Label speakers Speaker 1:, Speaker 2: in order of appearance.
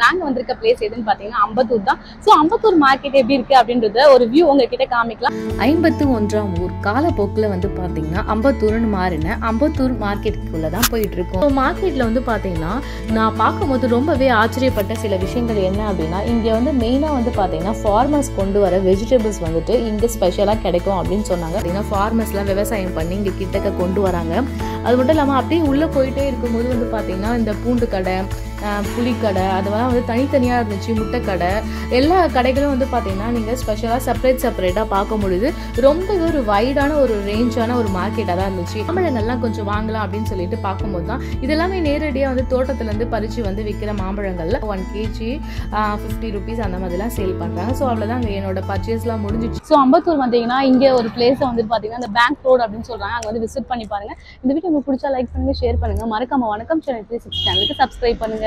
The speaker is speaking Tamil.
Speaker 1: நாங்க வந்திருக்க பிளேஸ் எதுன்னு பாத்தீங்கன்னா அம்பத்தூர் தான். சோ அம்பத்தூர் மார்க்கெட் எப்படி இருக்கு அப்படின்றத ஒரு வியூ உங்ககிட்ட காமிக்கலாம்.
Speaker 2: 51ஆம் ஊர் காலப்போக்கில் வந்து பார்த்தீங்கன்னா அம்பத்தூர்னு மாறின அம்பத்தூர் மார்க்கெட்டுக்குள்ளே தான் போயிட்டு இருக்கோம். ஸோ மார்க்கெட்டில் வந்து பார்த்தீங்கன்னா நான் பார்க்கும்போது ரொம்பவே ஆச்சரியப்பட்ட சில விஷயங்கள் என்ன அப்படின்னா, இங்கே வந்து மெயினாக வந்து பார்த்தீங்கன்னா ஃபார்மர்ஸ் கொண்டு வர வெஜிடபிள்ஸ் வந்துட்டு இங்கே ஸ்பெஷலாக கிடைக்கும் அப்படின்னு சொன்னாங்க. பார்த்தீங்கன்னா ஃபார்மர்ஸ்லாம் விவசாயம் பண்ணி இங்கே கிட்டக்க கொண்டு வராங்க. அது மட்டும் இல்லாமல் அப்படியே உள்ளே போயிட்டே இருக்கும்போது வந்து பார்த்தீங்கன்னா இந்த பூண்டு கடை, புளிக்கடை, அதெல்லாம் வந்து தனித்தனியாக இருந்துச்சு. முட்டை கடை, எல்லா கடைகளும் வந்து பார்த்தீங்கன்னா நீங்கள் ஸ்பெஷலாக செப்பரேட்டாக பார்க்க முடியுது. ரொம்பவே ஒரு வைடான ஒரு ரேஞ்சான ஒரு மார்க்கெட்டாக தான் இருந்துச்சு. மாம்பழங்கள்லாம் கொஞ்சம் வாங்கலாம் அப்படின்னு சொல்லிட்டு பார்க்கும்போது தான் இதெல்லாமே நேரடியாக வந்து தோட்டத்துலேருந்து பறித்து வந்து விற்கிற மாம்பழங்கள்ல 1 kg 50 rupees அந்த மாதிரிலாம் சேல் பண்ணுறாங்க. ஸோ அவ்வளோதான் அங்கே என்னோட பர்ச்சேஸ்லாம் முடிஞ்சிச்சு.
Speaker 1: ஸோ அம்பத்தூர் வந்தீங்கன்னா இங்கே ஒரு பிளேஸை வந்து பார்த்தீங்கன்னா இந்த பேங்க் ரோடு அப்படின்னு சொல்கிறாங்க. அங்கே வந்து விசிட் பண்ணி பாருங்க. இந்த வீடியோ உங்களுக்கு பிடிச்சா லைக் பண்ணுங்க, ஷேர் பண்ணுங்க. மறக்காம வணக்கம் சேனல் 360 சேனலுக்கு சப்ஸ்கிரைப் பண்ணுங்க.